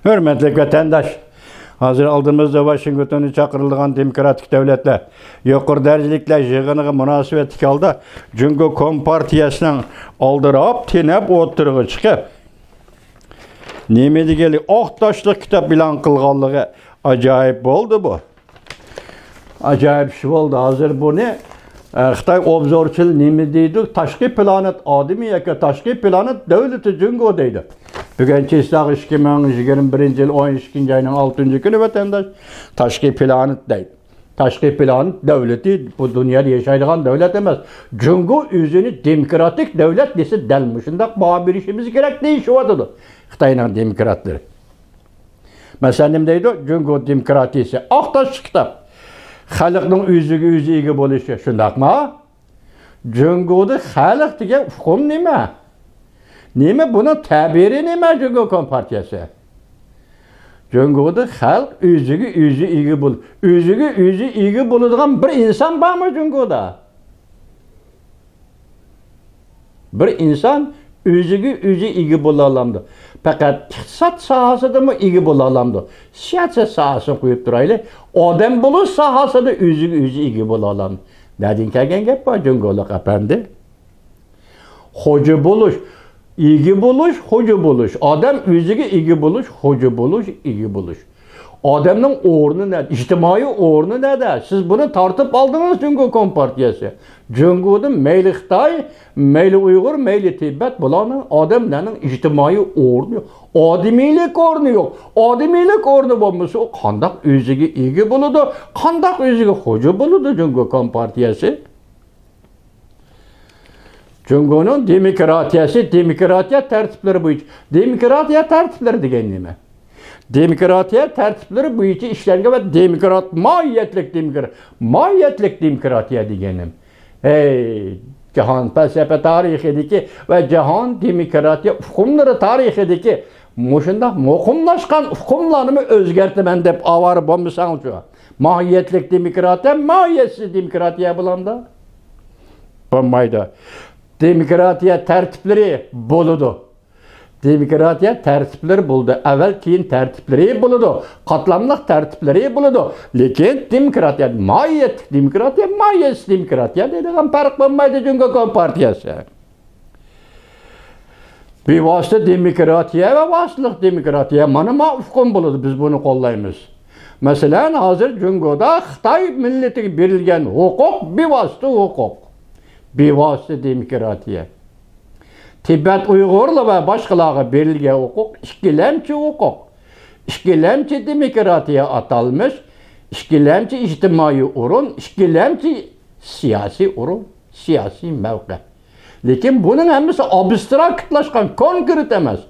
Hürmetli vatandaş, hazır aldığımızda Washington'u çakırılgan demokratik devletler, yukarı derecelikler yığınığı münasebetlik aldı, Cungo Kompartiyasının aldırıp, tinep, oturuğu çıkıp, neme degeli Oqtaşlıq kitap bilan kılğanlığı acayip oldu bu. Acayip şey oldu. Hazır bu ne? Xitay obzorçil neme deydi? Taşqi planet adimi yaka taşqi planet devleti Cungo deydi. Bugün çeslaq 2021 yıl 12. ayının 6. günü vatandaş taşqi planet deydi. Taşqi planet devleti bu dünyada yaşaydıgan devlet emas. Cungo özünü demokratik devlet dese delmişindaq bağ bir işimiz gerek deyişiyordu. Xitay'ın demokratları. Mesela ne deydi? Cungo demokratiyası. Oqtaş kitap. Xalqning özüge özü ega bo'lishi. Shundaqmi? Cungoda xalq degan hukm nima? Nima buni tabiri nima Cungo Kompartiyasi? Cungoda xalq özüge özü ega bo'l. Özüge özü ega bo'ladigan bir inson bormi Cungoda? Bir inson özüge özü ega bo'la olamdi. Faqat iqtisod sohasidami ega bo'la olamdi. Siyosat sohasini qo'yib turaylik. Odam bo'lish sohasida o'ziga o'zi ega bo'la olamdi. Nadin kelgan gap bor Jungolik apandi. Xo'ja bo'lish, ega bo'lish, xo'ja bo'lish. Odam o'ziga ega bo'lish, xo'ja bo'lish, ega bo'lish. Odamning o'rni nada? İjtimoiy o'rni nada? Siz buni tortib oldingiz Jungo Kompartiyasi. Jungoda mayli Xitoy, mayli Uyg'ur, mayli Tibet bularning odamlarning ijtimoiy o'rni yo'q. Odimiylik o'rni yo'q. Odimiylik o'rni bo'lmasa, qandoq o'ziga ega bo'ladi, qandoq o'ziga xo'ja bo'ladi Jungo Kompartiyasi? Jungoning demokratiya tartiblari bo'yicha. Demokratiya tartiblari degan nima? Demokratiya tartiblari bo'yicha ishlangan va mohiyatlik demokratiya deganim. Hey, jahon falsafa tarixidagi va jahon demokratiya hukmlari tarixidagi mushunda muqimlashgan hukmlarni o'zgartiraman deb avara bo'lmasangiz, mohiyatlik demokratiya, mohiyatsiz demokratiya bo'landa bo'lmaydi. Demokratiya tartiblari bo'ladi. Demokratiya tertipleri buldu. Evvel keyin tertipleri buludu. Katlamlıq tertipleri buludu. Lekin demokratiya, mahiyet demokratiya, mahiyetsiz demokratiya dediğim fark olmaydı Cungo Kompartiyası. Bir vasıta demokratiya ve vasıtlık demokratiya mana hukm buludu. Biz bunu kollayımız. Mesela hazır Cungo'da Xitay milleti verilgen hukuk bir vasıta hukuk. Bir vasıta demokratiya. Tibet Uygurlu ve başkaları belirge hukuk, işkilemçi hukuk. İşkilemçi demokratiya atalmış, işkilemçi ictimai urun, işkilemçi siyasi urun, siyasi mevki. Lekin bunun hemisi abstraktlaşkan, konkret emez.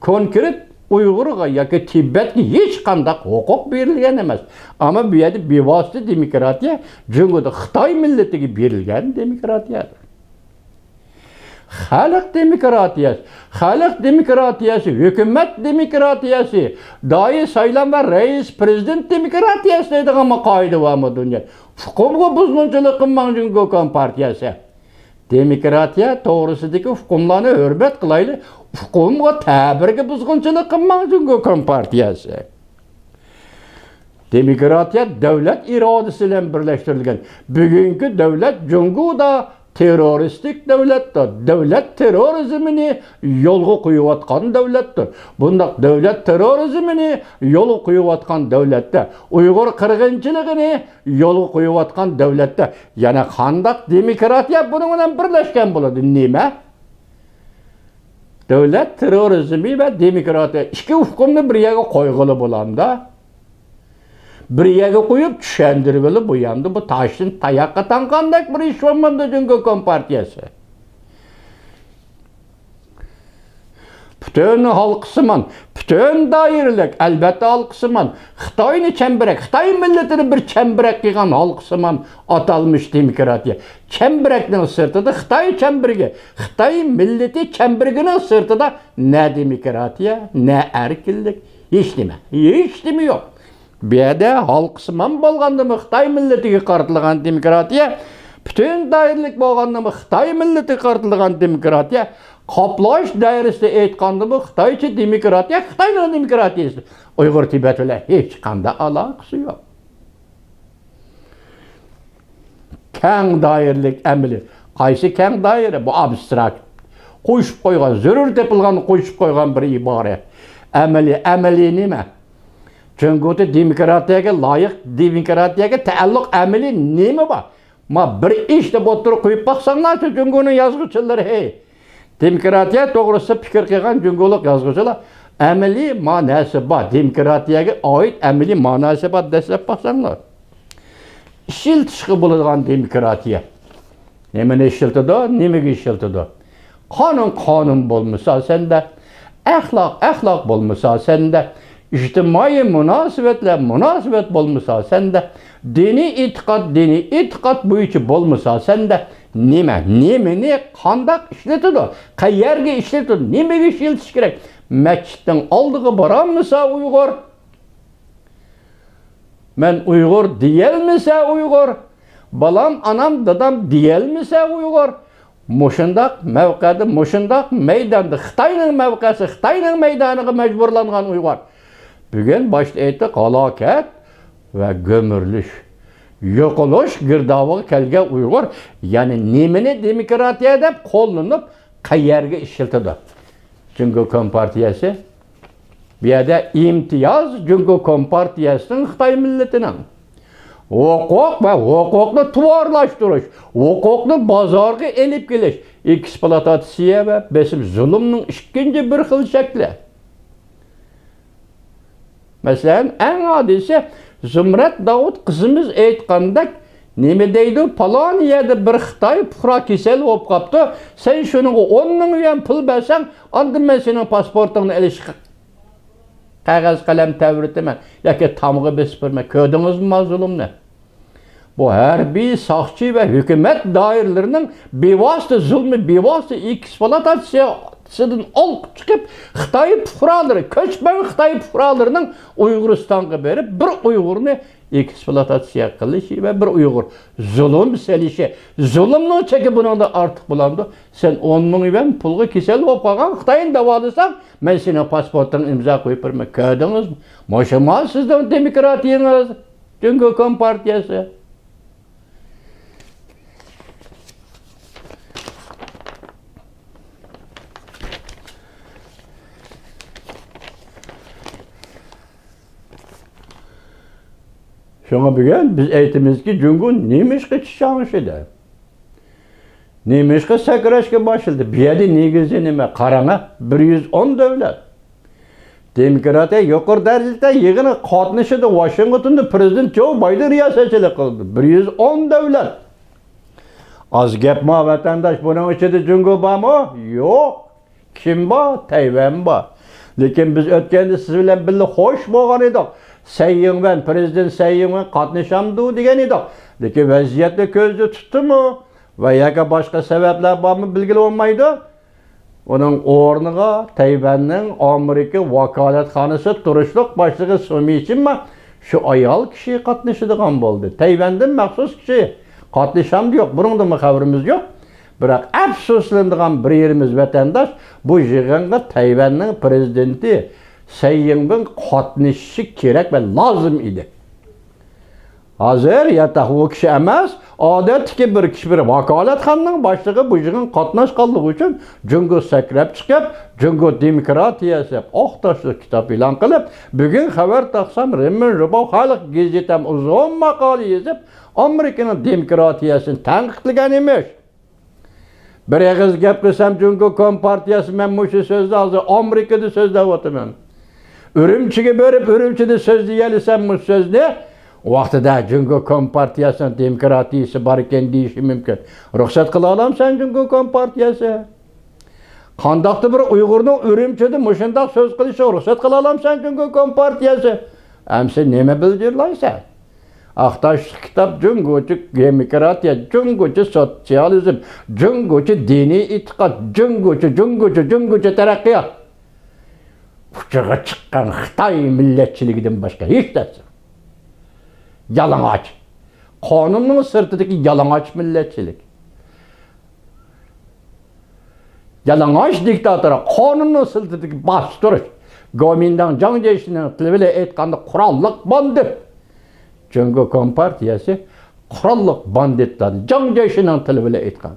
Konkret Uygur'a yoki Tibet'e hiç qandaq hukuk berilgen emez. Ama bu yerda bevosita demokratiya Jungoda Xitoy milletiga berilgan demokratiyadir. Xalq demokratiyasi, hükümet demokratiyasi, dahi saylan ve reis prezident demokratiyasi deydigan qoida bormi dunyoda. Hukumga buzg'unchilik qilmang Jungo Kompartiyasi. Demokratiya to'g'risidagi hukumlarni hurmat qilaylik. Hukumga ta'birga buzg'unchilik qilmang Jungo Kompartiyasi. Demokratiya davlat irodasi bilan birlashtirilgan. Bugungi davlat Jungoda teröristik devlettir. Devlet terörizmini yolga qo'yayotgan devlettir. Bundaq devlet terörizmini yolga qo'yayotgan devletde, Uyg'ur qirg'inchiligini yolga qo'yayotgan devletde. Yana qandaq demokratiya buning bilan birlashgan bo'ladi? Nima? Devlet terörizmi ve demokratiya ikki hukmni bir yerga qo'yg'ili bo'landa, bir yerga qo'yib tushuntirgili bu yanda bu toshdan tayoqqa tanqandek bir ish bo'lmadi Jungo Kompartiyasi. Bütün halkısıman, bütün dairlik, elbette halkısıman, Xitoyni çemberek, Xitoy milletini bir çemberek qilgan halkısıman atalmış demokratiya. Çemberekning sirtida Xitoy çemberigi, Xitoy milleti çemberiginin sirtida ne demokratiya, ne erkinlik, hiç nima yo'q. Bir yerde halkısıman bolğandımı Xitoy milletiga qartilgan demokratiya, bütün dairlik bolğandımı Xitoy milletiga qartilgan demokratiya Kaplaş dairəsində aytqanda bu Xitayca demokratiya, Xitayның demokratiyası. Uyğur Tibet ilə heç qanday əlaqəsi yox. Keng dairlik əmili. Qaysı keng dairə? Bu abstrakt. Qoşub qoyğan, zörür tepilğan qoşub qoyğan bir ibarə. Əmili nəmə? Çünki demokratiyaga loyiq, demokratiyaga taalluq əmili nəmə var? Ma bir işdə botur qoyub baxsanlar, Cüngünün yazğıçıları hey. Demokratiya doğrusu fikir qilgan Cüngülük yazğıçılar əmili manası var. Demokratiyaga oid əmili manası var desəb baxsanlar. İşiltişki bulungan demokratiya. Nemene işiltido, nemege işiltido. Kanun bulmuşsa sende, ahlak bulmuşsa sende, ictimai münasebet bulmuşsa sende, dini itikat bu içi bulmuşsa sende, nemeni kandak işletido, kayyerge işletido, nemege işiltiş gerek. Meçitten aldığı baranmısa Uygur, men Uygur diyelmese Uygur, balam anam dadam diyelmese Uygur, muşundak mevkada, muşundak meydanda, Xitayның mevkası, Xitayның meydanıga mecburlangan Uygur. Bugün başta ettik halaket ve gömürlüş, yokuluş girdavı kelge Uygur, yani nemini demokratiya dep kollanıp kayyerge işiltidi. Çünkü Kompartiyası bir yerde imtiyaz Cüngü Kompartiyasının Xitay milletinin. Hukuk ve hukuklu tuvarlaştırış, hukuklu bazarga elip geliş, eksploatasiya ve besim zulümün ikinci bir xil şekli. Mesela en adisi Zümrət Davud kızımız aytqandak, neme deydi? Falan yerde bir Xitay puhra kesel olup kaptı. Sen şunun 10 milyon pul versen, andım ben senin pasportunu ilişki. Qağaz qaləm təvritimə, ya ki tamığı besipirmə. Köydünüz mü zulümünü? Bu hərbi, saxçı ve hükümet dairlerinin bevasitə zulmü, bevasitə eksploatasiyasının olq çıkıp Xitay puhraları, köçmen Xitay puhralarının Uyguristan'a verip bir Uygurunu eksploatasiya qilishi ve bir Uygur zulüm selişi. Zulümün çeki bunun da artık bulandı. Sen 10 milyon pulga kesel olup qalğan Xitayın davalısan, men senin pasportun imza koyup vermek. Köydünüz mü? Moşama sizden demokratiyanız, Cüngü Kompartiyası. Şuna bugün biz aytamiz ki Cüngü nemişki çişanış edi. Nemişki sakrashga başladı. Bir yerde negizi nime? Qarana 110 devlet. Demokratiya yuqori darajada yig'ini qatnashida Washingtonda Prezident Joe Biden riyosatchilik qildi. 110 devlet. Az gapma vatandaş bunun içinde Cüngü bormi? Yo'q. Kim bor? Tayvan bor. Lekin biz o'tganda siz bilan birga xo'sh bo'lgan edik. Sayyin Prezident Sayyin qatnashamdi degan edik. Lekin vaziyatni ko'zda tutdimi va yoki boshqa sabablar bormi belgili olmaydi. Onun o'rniga Tayvanning Amerika vakolatxonasi turishliq boshlig'i Sumichima shu ayol kishi qatnashadigan bo'ldi. Tayvandan maxsus kishi qatnashamdi yo'q. Buningdan xabarimiz yo'q. Biroq afsuslanadigan bir yerimiz vatandosh bu yig'inga Tayvanning prezidenti Sayyin qatnashishi kerak ve lazım idi. Hazır ya o kişi emas, odatdagi bir kishi bir vakolatxonaning boshlig'i bu yig'in qatnashganligi uchun Cüngü sakrab chiqib, Cüngü demokratiyasi oqtashli kitob e'lon qilib, bugun xabar taqsam Remin Rubo xalq gazetam uzun maqola yozib, Amerikaning demokratiyasini tanqidlagan emish. Bir og'iz gap qilsam Cüngü Kompartiyasi men shu so'zni hozir Amerikada so'zlab o'taman. Ürümçiga berib, Ürümchida so'zlayalisam bu so'zni vaqtida Cüngü Kompartiyasının demokratiyasi bor ekan deyishi mumkin. Ruxsat qila olamsan Cüngü Kompartiyasi? Qandaqdir bir Uyg'urning Ürümchida mushundaq so'z qilishi ruxsat qila olamsan Cüngü Kompartiyasi? Amsa nima bildirlaysan? Aqtash kitob Cüngüchi demokratiya, Cüngüchi sotsializm, Cüngüchi diniy e'tiqod, Cüngüchi taraqqiyot. Uçağa çıkan Xitay milletçiliğinden başka hiç dersin. Yalamaç. Kanunun sırtındaki yalamaç milletçilik. Yalang'och diktatora qonunni siltitib bostirish. Gomindan Zhang Jiaoshuning tili bilan aytganda qurolliq bandit. Chunki Kompartiyasi qurolliq banditlar Zhang Jiaoshuning tili bilan aytgan.